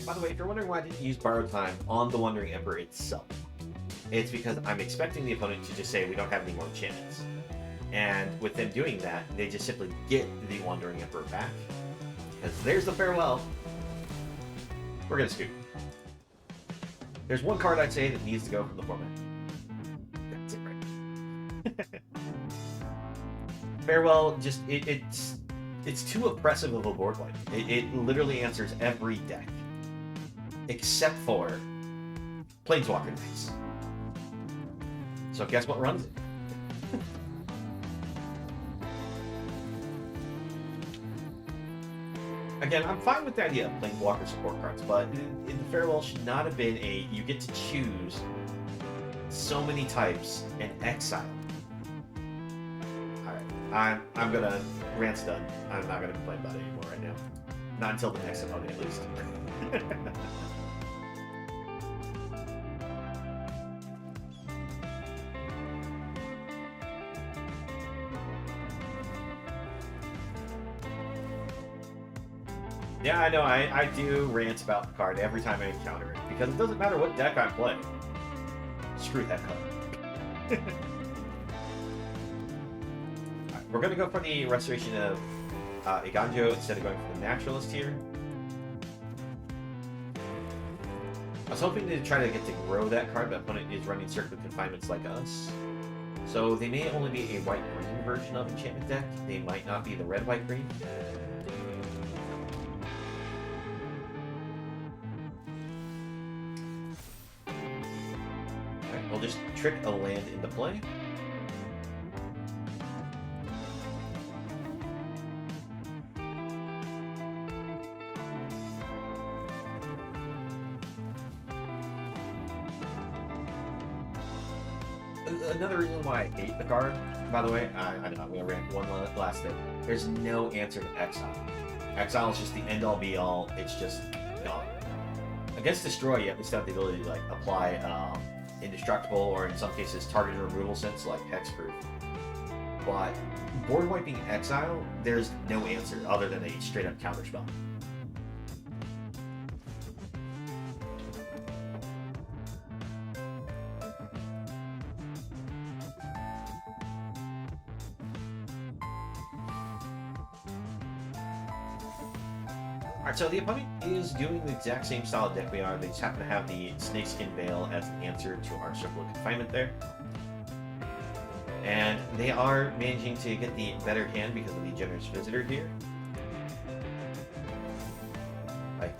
By the way, if you're wondering why I didn't use Borrowed Time on the Wandering Emperor itself, it's because I'm expecting the opponent to just say we don't have any more enchantments. And with them doing that, they just simply get the Wandering Emperor back. Because there's the Farewell. We're going to scoop. There's one card I'd say that needs to go from the format. That's it, right? Farewell, just, it's too oppressive of a board wipe. It literally answers every deck. Except for Planeswalker decks. So guess what runs it? Again, I'm fine with the idea of Planeswalker support cards, but in the Farewell should not have been a you get to choose so many types and exile. Alright, I'm gonna rant's done. I'm not gonna complain about it anymore right now. Not until the next opponent at least. Yeah, I know, I do rant about the card every time I encounter it, because it doesn't matter what deck I'm playing. Screw that card. Right, we're going to go for the Restoration of Eiganjo instead of going for the Naturalist here. I was hoping to try to get to grow that card, but opponent is running Circuit Confinements like us. So they may only be a white-green version of Enchantment deck. They might not be the red-white-green. We'll just trick a land into play. Another reason why I hate the card, by the way, I know I'm going to rant one last thing. There's no answer to Exile. Exile is just the end-all be-all. It's just gone. Against Destroy, you at least have the ability to like apply indestructible, or in some cases targeted removal sense like Hexproof. But board wiping Exile, there's no answer other than a straight up counterspell. Alright, so the opponent is doing the exact same style of deck we are. They just happen to have the Snakeskin Veil as an answer to our Circle of Confinement there. And they are managing to get the better hand because of the Generous Visitor here. Like,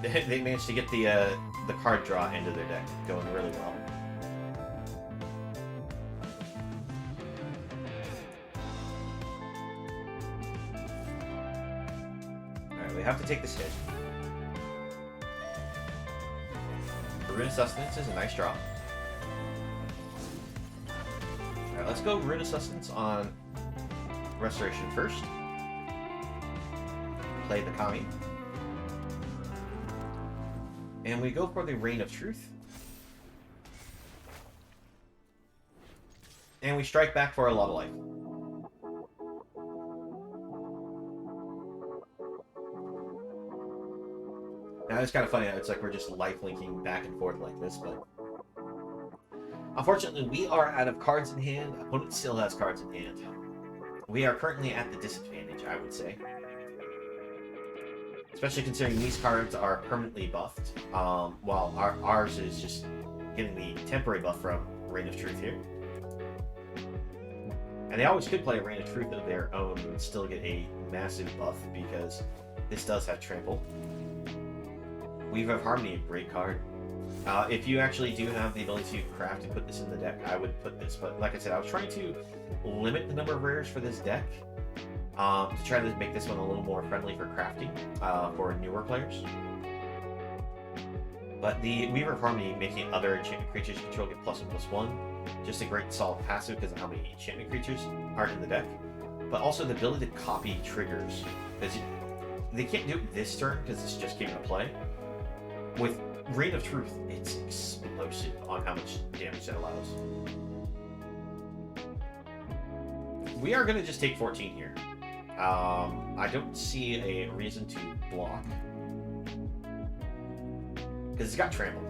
they managed to get the card draw into their deck going really well. We have to take this hit. Rune of Sustenance is a nice draw. Alright, let's go Rune of Sustenance on Restoration first. Play the Kami. And we go for the Reign of Truth. And we strike back for a lot of life. Now it's kind of funny, it's like we're just life-linking back and forth like this, but... Unfortunately, we are out of cards in hand. Opponent still has cards in hand. We are currently at the disadvantage, I would say. Especially considering these cards are permanently buffed, while ours is just getting the temporary buff from Reign of Truth here. And they always could play a Reign of Truth of their own and still get a massive buff, because this does have trample. Weave of Harmony, a great card. If you actually do have the ability to craft and put this in the deck, I would put this. But like I said, I was trying to limit the number of rares for this deck to try to make this one a little more friendly for crafting for newer players. But the Weaver of Harmony, making other enchantment creatures you control get +1/+1, just a great solid passive because of how many enchantment creatures aren't in the deck. But also the ability to copy triggers, because they can't do it this turn because this just came into play. With Reign of Truth, it's explosive on how much damage that allows. We are going to just take 14 here. I don't see a reason to block. Because it's got Trample.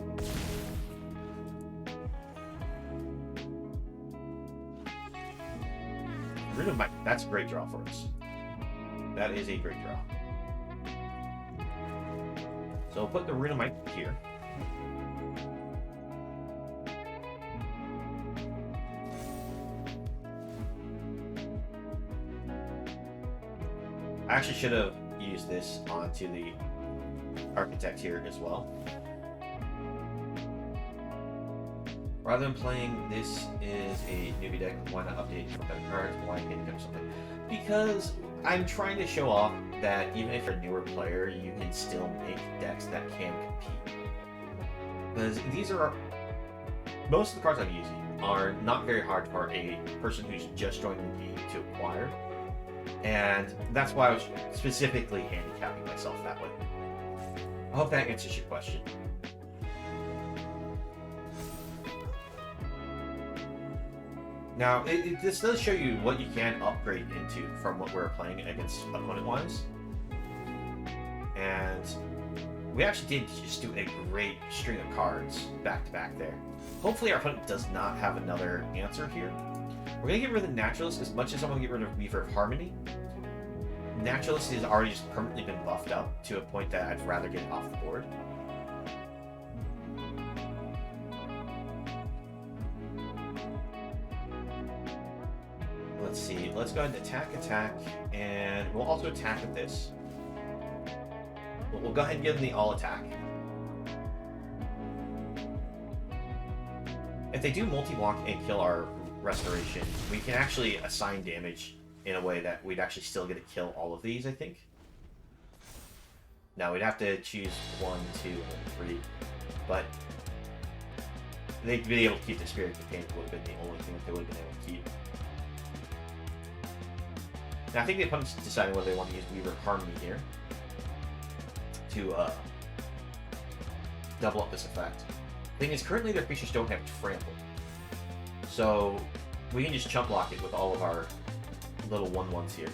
Rune of Might. That's a great draw for us. That is a great draw. So we'll put the Rune of Might here. I actually should have used this onto the Architect here as well. Rather than playing this is a newbie deck, why not update for better cards, blind handicap or something? Because I'm trying to show off that even if you're a newer player, you can still make decks that can compete. Because these are... most of the cards I'm using are not very hard for a person who's just joining the game to acquire. And that's why I was specifically handicapping myself that way. I hope that answers your question. Now, this does show you what you can upgrade into from what we're playing against opponent-wise. And we actually did just do a great string of cards back-to-back there. Hopefully our opponent does not have another answer here. We're going to get rid of the Naturalist as much as I'm going to get rid of Weaver of Harmony. Naturalist has already just permanently been buffed up to a point that I'd rather get it off the board. Let's see, let's go ahead and attack, and we'll also attack with this. We'll go ahead and give them the all attack. If they do multi-block and kill our Restoration, we can actually assign damage in a way that we'd actually still get to kill all of these, I think. Now, we'd have to choose 1, 2, and 3, but they'd be able to keep the Spirit Companion would have been the only thing that they would have been able to keep. Now, I think the opponent's deciding whether they want to use Weaver of Harmony here to double up this effect. The thing is, currently their creatures don't have Trample. So we can just chump block it with all of our little 1/1s here.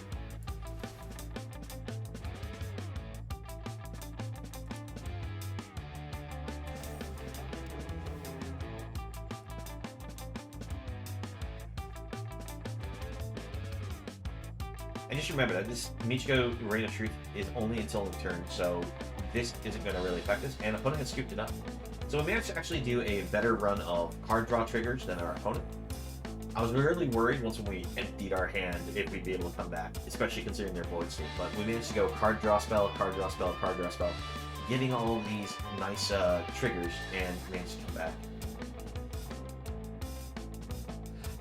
And just remember that this Michiko Reign of Truth is only until the turn, so this isn't going to really affect us, and opponent has scooped it up. So we managed to actually do a better run of card draw triggers than our opponent. I was really worried once when we emptied our hand if we'd be able to come back, especially considering their void state, but we managed to go card draw spell, card draw spell, card draw spell, getting all of these nice triggers, and managed to come back.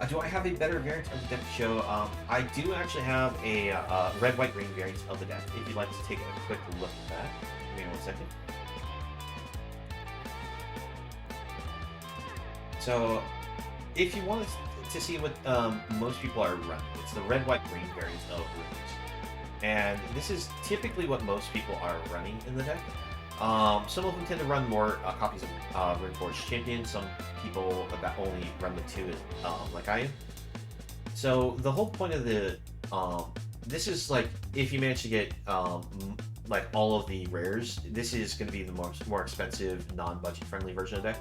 Do I have a better variant of the deck to show? I do actually have a red, white, green variant of the deck. If you'd like to take a quick look at that, give me 1 second. So, if you want to see what most people are running, it's the red, white, green variant of runes. And this is typically what most people are running in the deck. Some of them tend to run more copies of Runeforged Champion. Some people that only run the 2, like I am. So the whole point of the this is like if you manage to get like all of the rares, this is going to be the more expensive, non-budget friendly version of the deck.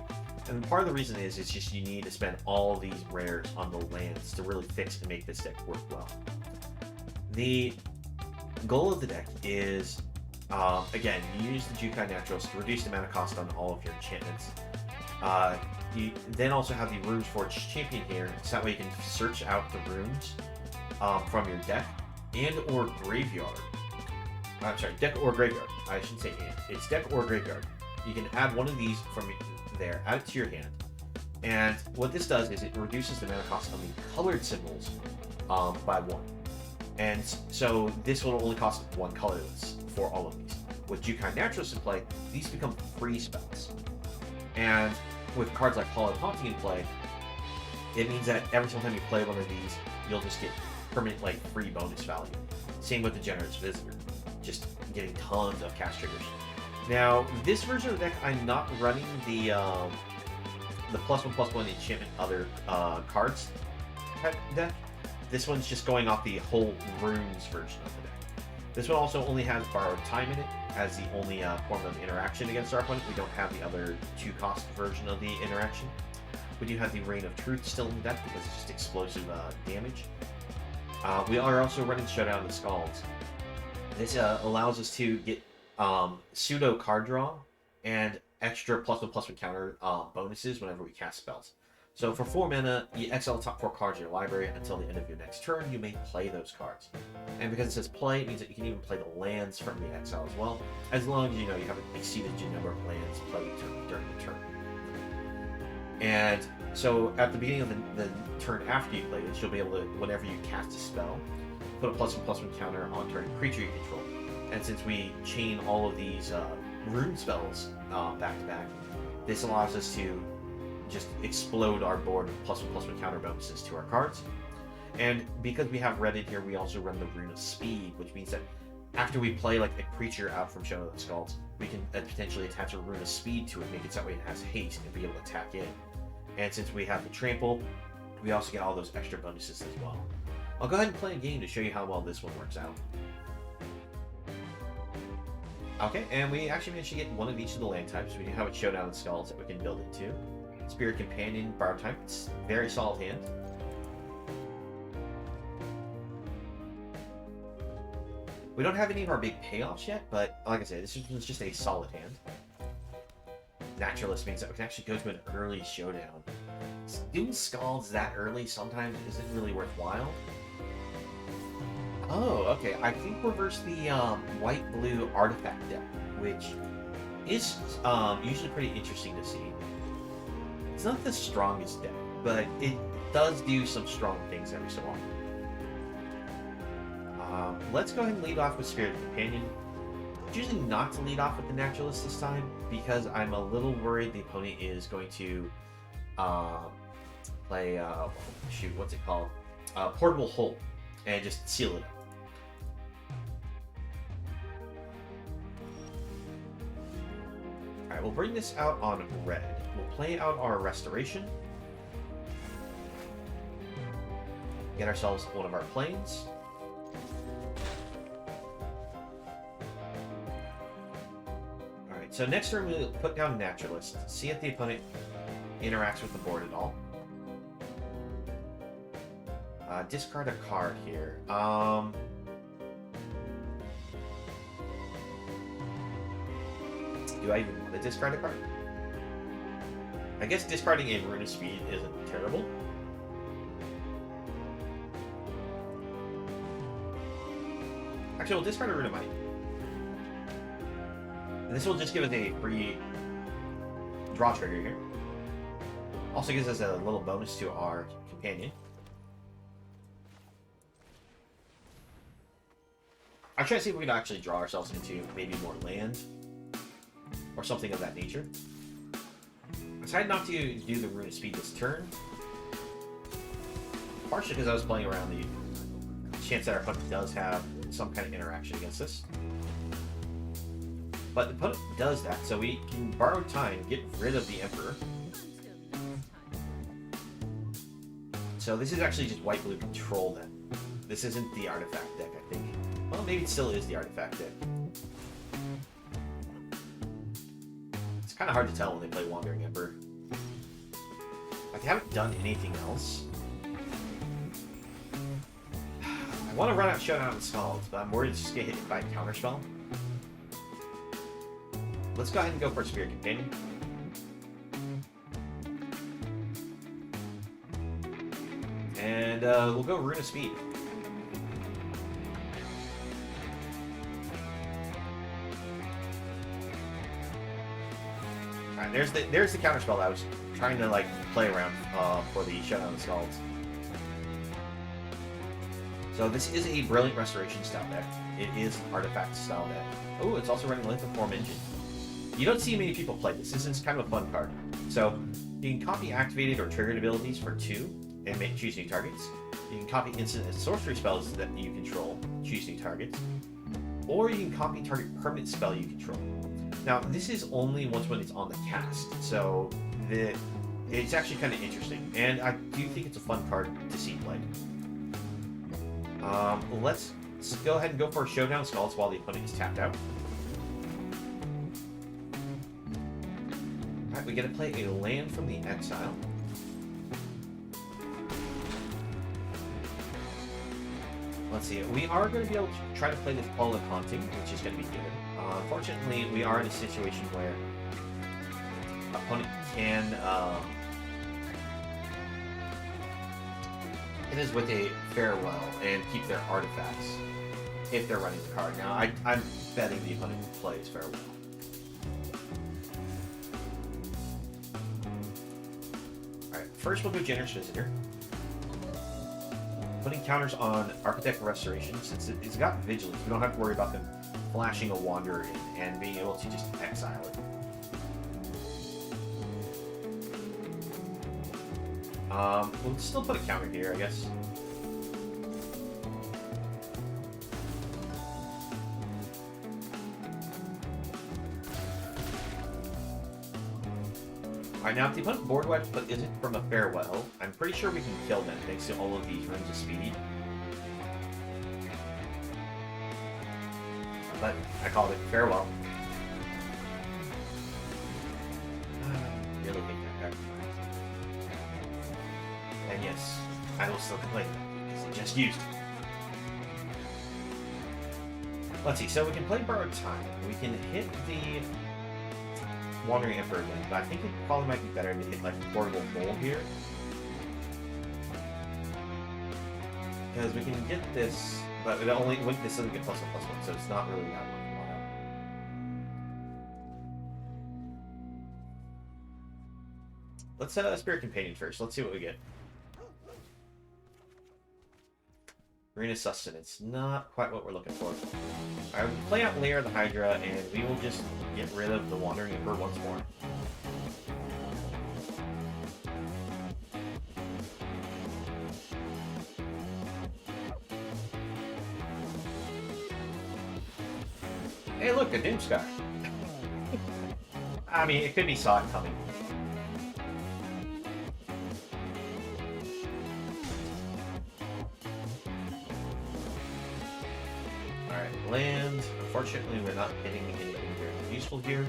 And part of the reason is it's just you need to spend all these rares on the lands to really fix and make this deck work well. The goal of the deck is again, you use the Jukai Naturalist to reduce the mana cost on all of your enchantments. You then also have the Runeforged Champion here, so that way you can search out the runes from your deck and or graveyard. I'm sorry, deck or graveyard. I shouldn't say and. It's deck or graveyard. You can add one of these from there, add it to your hand. And what this does is it reduces the mana cost on the colored symbols by 1. And so this will only cost 1 colorless for all of these. With Jukai Naturalist in play, these become free spells. And with cards like Hallowed Haunting in play, it means that every single time you play one of these, you'll just get permanent, like, free bonus value. Same with the Generous Visitor, just getting tons of cast triggers. Now, this version of the deck, I'm not running the +1/+1 enchantment other cards deck. This one's just going off the whole runes version of the deck. This one also only has Borrowed Time in it as the only form of interaction against our opponent. We don't have the other 2-cost version of the interaction. We do have the Reign of Truth still in the deck because it's just explosive damage. We are also running Showdown the Skalds. This allows us to get pseudo card draw and extra +1/+1 counter bonuses whenever we cast spells. So for 4 mana, you exile the top 4 cards in your library until the end of your next turn. You may play those cards. And because it says play, it means that you can even play the lands from the exile as well, as long as you know you haven't exceeded your number of lands played during the turn. And so at the beginning of the turn after you play this, you'll be able to, whenever you cast a spell, put a +1/+1 counter on target creature you control. And since we chain all of these rune spells back to back, this allows us to just explode our board with +1/+1 counter bonuses to our cards. And because we have red in here, we also run the Rune of Speed, which means that after we play like a creature out from Showdown of the Skalds, we can potentially attach a Rune of Speed to it, make it so that way it has haste and be able to attack in. And since we have the trample, we also get all those extra bonuses as well. I'll go ahead and play a game to show you how well this one works out. Okay, and we actually managed to get one of each of the land types. We do have a Showdown of the Skalds that we can build into. Spirit Companion, Borrowed Time. It's a very solid hand. We don't have any of our big payoffs yet, but like I said, this is just a solid hand. Naturalist means that we can actually go to an early Showdown. Doing Skalds that early sometimes isn't really worthwhile. Oh, okay. I think we're versus the white-blue artifact deck, which is usually pretty interesting to see. It's not the strongest deck, but it does do some strong things every so often. Let's go ahead and lead off with Spirit Companion. Choosing not to lead off with the Naturalist this time because I'm a little worried the opponent is going to play, shoot, what's it called? Portable Hole, and just seal it. Alright, we'll bring this out on red. We'll play out our Restoration. Get ourselves one of our planes. Alright, so next turn we'll put down Naturalist, see if the opponent interacts with the board at all. Discard a card here. Do I even want to discard a card? I guess discarding a Rune of Speed isn't terrible. Actually, we'll discard a Rune of Might. And this will just give us a free draw trigger here. Also gives us a little bonus to our companion. I'm trying to see if we can actually draw ourselves into maybe more land or something of that nature. I decided not to do the Rune of Speed this turn, partially because I was playing around the chance that our opponent does have some kind of interaction against us. But the opponent does that, so we can borrow time, get rid of the Emperor. So this is actually just white-blue control then. This isn't the artifact deck, I think. Well, maybe it still is the artifact deck. It's kind of hard to tell when they play Wandering Emperor. Like, they haven't done anything else. I want to run out Showdown of the Skalds, but I'm worried it's just going to hit by a counterspell. Let's go ahead and go for a Spirit Companion. And we'll go Rune of Speed. Alright, there's the counterspell that I was trying to like play around for the Showdown of the Skalds. So this is a brilliant Restoration style deck. It is an artifact style deck. Oh, it's also running Length of Form Engine. You don't see many people play this. This is kind of a fun card. So you can copy activated or triggered abilities for 2 and choose new targets. You can copy instant and sorcery spells that you control, choose new targets. Or you can copy target permanent spell you control. Now, this is only once when it's on the cast, so it's actually kind of interesting. And I do think it's a fun card to see played. Let's Let's go ahead and go for a Showdown Skalds while the opponent is tapped out. Alright, we get to play a land from the exile. Let's see, we are going to be able to try to play this Hallowed Haunting, which is going to be good. Unfortunately, we are in a situation where opponent can it is with a farewell and keep their artifacts if they're running the card. Now, I'm betting the opponent plays farewell. Alright, first we'll do Generous Visitor. Putting counters on Architect Restoration, since it's got Vigilance, we don't have to worry about them flashing a Wanderer in and being able to just exile it. We'll still put a counter here, I guess. Alright, now if the opponent board wipes but isn't from a farewell, I'm pretty sure we can kill them thanks to all of these Runes of Speed. But I called it farewell. Really hate that card. And yes, I will still complain because it just used it. Let's see, so we can play Borrowed Time. We can hit the Wandering Emperor again, but I think it probably might be better to hit like Portable Mole here. Because we can get this, but it only this doesn't get +1/+1, so it's not really that worthwhile. Let's Spirit Companion first. Let's see what we get. Rune of Sustenance, not quite what we're looking for. Alright, we play out Lair of the Hydra, and we will just get rid of the Wandering Emperor once more. Hey look, a Doomscar! I mean, it could be saw it coming. Land. Unfortunately, we're not hitting anything very useful here.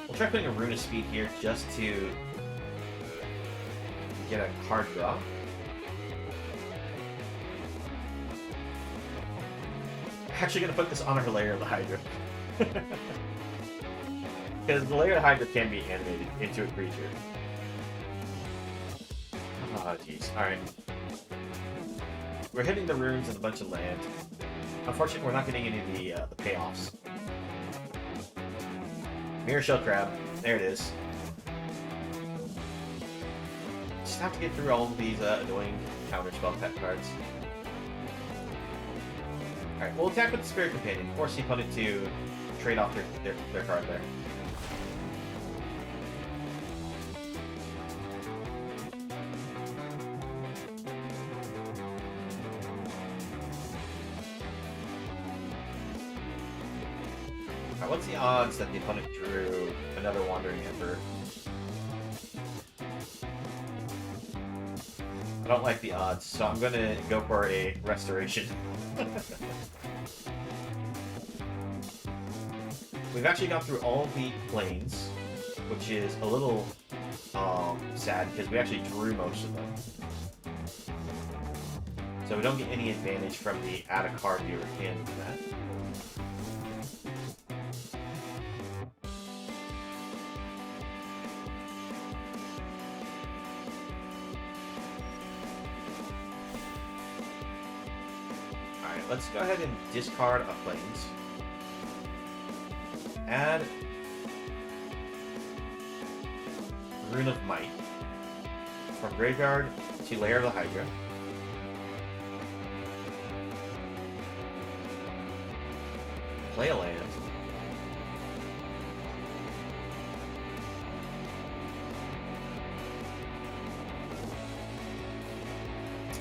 We'll try putting a Rune of Speed here just to get a card draw. Actually going to put this on our Lair of the Hydra. Because the Lair of the Hydra can be animated into a creature. Oh, jeez. Alright. We're hitting the runes and a bunch of land. Unfortunately, we're not getting any of the payoffs. Mirror Shell Crab. There it is. Just have to get through all of these annoying counter spell pet cards. Alright, we'll attack with the Spirit Companion, force the opponent to trade off their card there. What's the odds that the opponent drew another Wandering Emperor? I don't like the odds, so I'm going to go for a Restoration. We've actually gone through all the planes, which is a little sad because we actually drew most of them. So we don't get any advantage from the add a card to your hand from that. Let's go ahead and discard a planes. Add Rune of Might from graveyard to Lair of the Hydra. Play a land.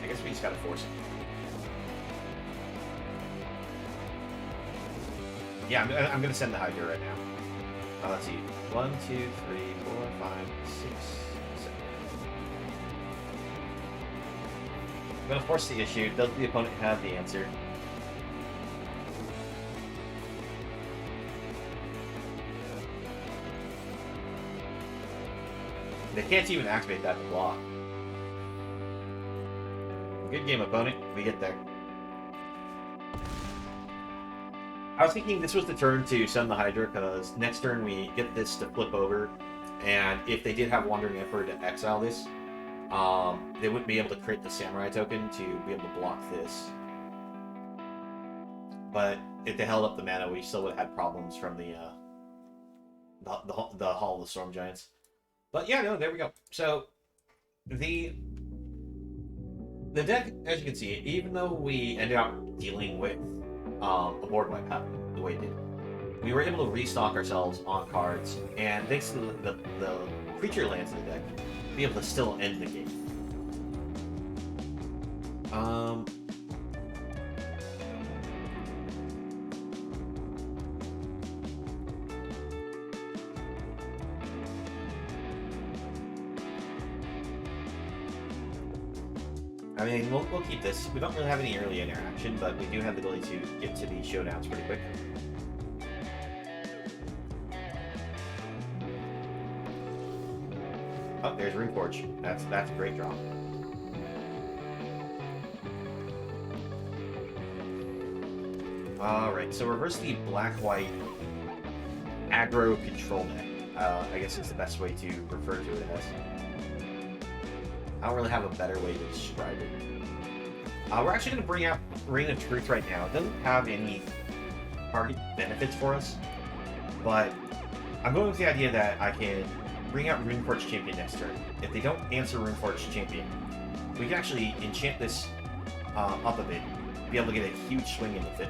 I guess we just gotta force it. Yeah, I'm going to send the Hydra right now. Let's see. 1, 2, 3, 4, 5, 6, 7. I'm going to force the issue. Does the opponent have the answer? They can't even activate that to block. Good game, opponent. We get there. I was thinking this was the turn to send the Hydra, because next turn we get this to flip over, and if they did have Wandering Emperor to exile this, they wouldn't be able to create the Samurai token to be able to block this. But if they held up the mana, we still would have had problems from the Hall of the Storm Giants. But yeah, no, there we go. So the deck, as you can see, even though we ended up dealing with a board wipe happen the way it did, we were able to restock ourselves on cards, and thanks to the creature lands in the deck, be able to still end the game. I mean, we'll keep this. We don't really have any early interaction, but we do have the ability to get to the showdowns pretty quick. Oh, there's Runeforge. That's a great draw. Alright, so reverse the black-white aggro control deck. I guess is the best way to refer to it as. I don't really have a better way to describe it. We're actually going to bring out Reign of Truth right now. It doesn't have any target benefits for us, but I'm going with the idea that I can bring out Runeforge Champion next turn. If they don't answer Runeforge Champion, we can actually enchant this up a bit, be able to get a huge swing in with it.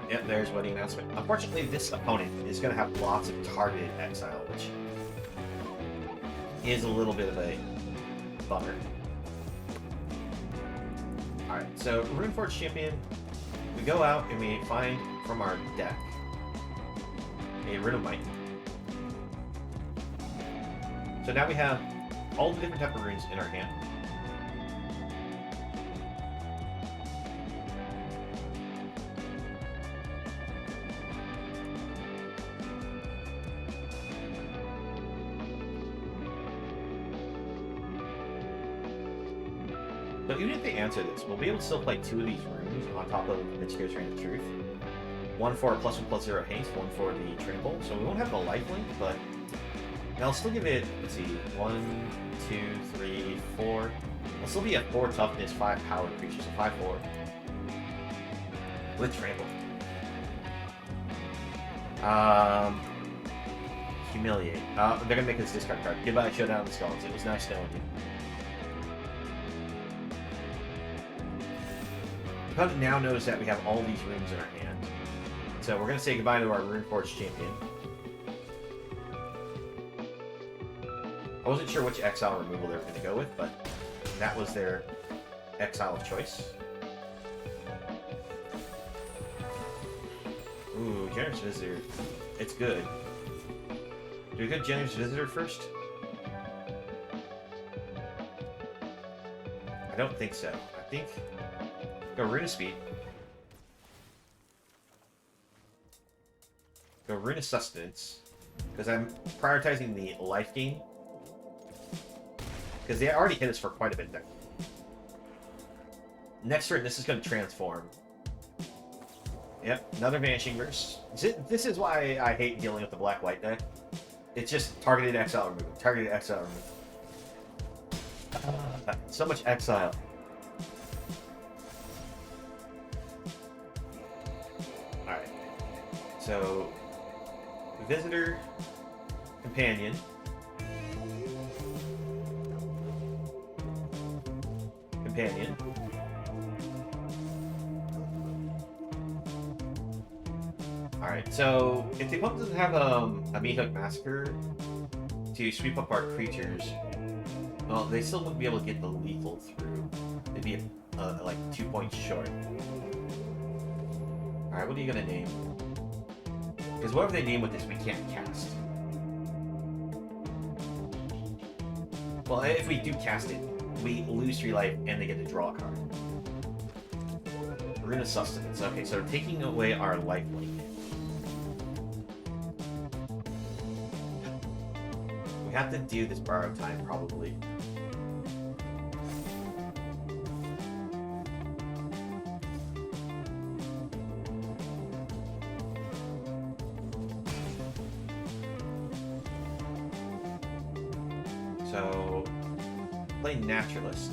Yep, there's Wedding Announcement. Unfortunately, this opponent is going to have lots of targeted exile, which is a little bit of a bummer. Alright, so Runeforge Champion, we go out and we find from our deck a Rune of Might. So now we have all the different type of runes in our hand. So even if they answer this, we'll be able to still play 2 of these runes on top of Michiko's Reign of Truth. One for +1/+0 haste, one for the trample. So we won't have the lifelink, but I'll still give it, let's see, 1, 2, 3, 4. It'll still be a 4 toughness, 5 power creature, so 5/4. With trample. Humiliate. They're gonna make this discard card. Goodbye, Showdown the Skalds. It was nice knowing you. The opponent now knows that we have all these runes in our hand. So we're going to say goodbye to our Runeforge Champion. I wasn't sure which exile removal they were going to go with, but that was their exile of choice. Ooh, Generous Visitor. It's good. Do we go Generous Visitor first? I don't think so. I think... Go Rune of Speed. Go Rune of Sustenance. Because I'm prioritizing the life gain. Because they already hit us for quite a bit there. Next turn, this is going to transform. Yep, another Vanishing Verse. This is why I hate dealing with the black-white deck. It's just targeted exile removal. Targeted exile removal. So much exile. Alright. So, Visitor, Companion. Companion. Alright, so if the opponent doesn't have a Meathook Massacre to sweep up our creatures, well, they still wouldn't be able to get the lethal through. They'd be like 2 points short. Alright, what are you gonna name? Because whatever they name with this, we can't cast. Well, if we do cast it, we lose 3 life and they get to draw a card. Rune of Sustenance. Okay, so we're taking away our lifelink. We have to do this borrowed time, probably. So, play Naturalist.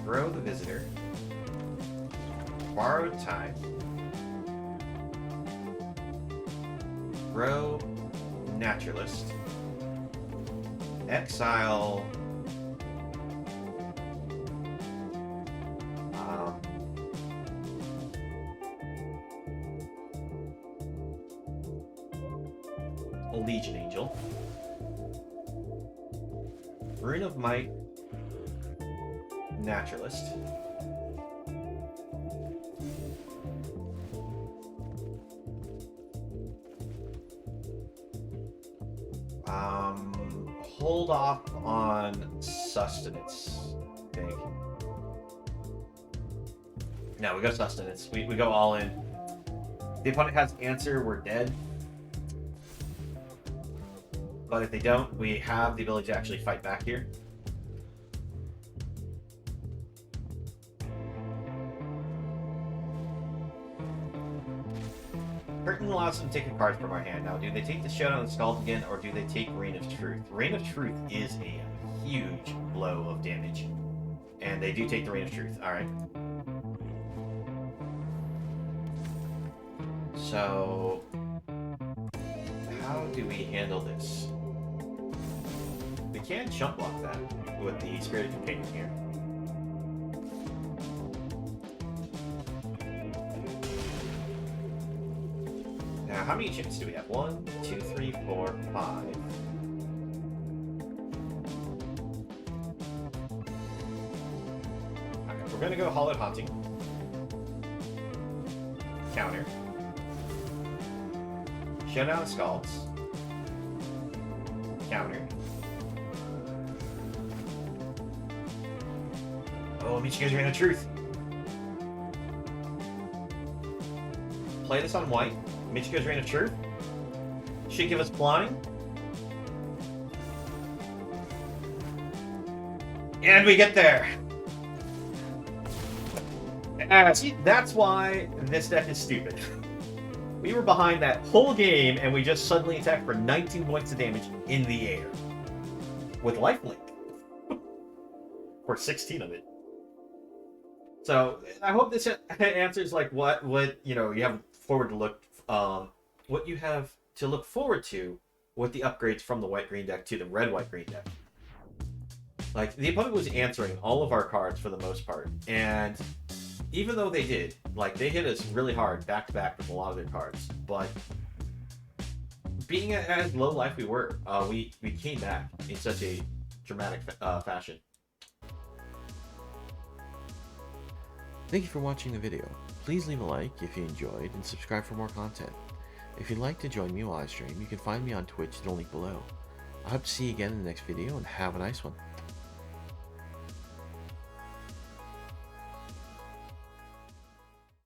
Grow the Visitor. Borrowed Time. Grow Naturalist. Exile. Legion Angel. Rune of Might. Naturalist. Hold off on Sustenance, I think. No, we go Sustenance. We go all in. The opponent has answer, we're dead. But if they don't, we have the ability to actually fight back here. Curtain allows them to take a card from our hand. Now, do they take the Showdown and Skalds again, or do they take Reign of Truth? Reign of Truth is a huge blow of damage. And they do take the Reign of Truth. Alright. So, how do we handle this? We can chump block that with the Spirited Companion here. Now, how many chips do we have? 1, 2, 3, 4, 5. Okay, we're gonna go Hallowed Haunting. Counter. Showdown Skalds. Counter. Oh, Michiko's Rune of Truth. Play this on white. Michiko's Rune of Truth. Should give us blind. And we get there. See, that's why this deck is stupid. We were behind that whole game, and we just suddenly attacked for 19 points of damage in the air. With lifelink. For 16 of it. So, I hope this answers, like, what you know, you have forward to look, what you have to look forward to with the upgrades from the white-green deck to the red-white-green deck. Like, the opponent was answering all of our cards for the most part, and even though they did, like, they hit us really hard back-to-back with a lot of their cards, but being as low life we were, we came back in such a dramatic fashion. Thank you for watching the video. Please leave a like if you enjoyed and subscribe for more content. If you'd like to join me while I stream, you can find me on Twitch, the link below. I hope to see you again in the next video, and have a nice one.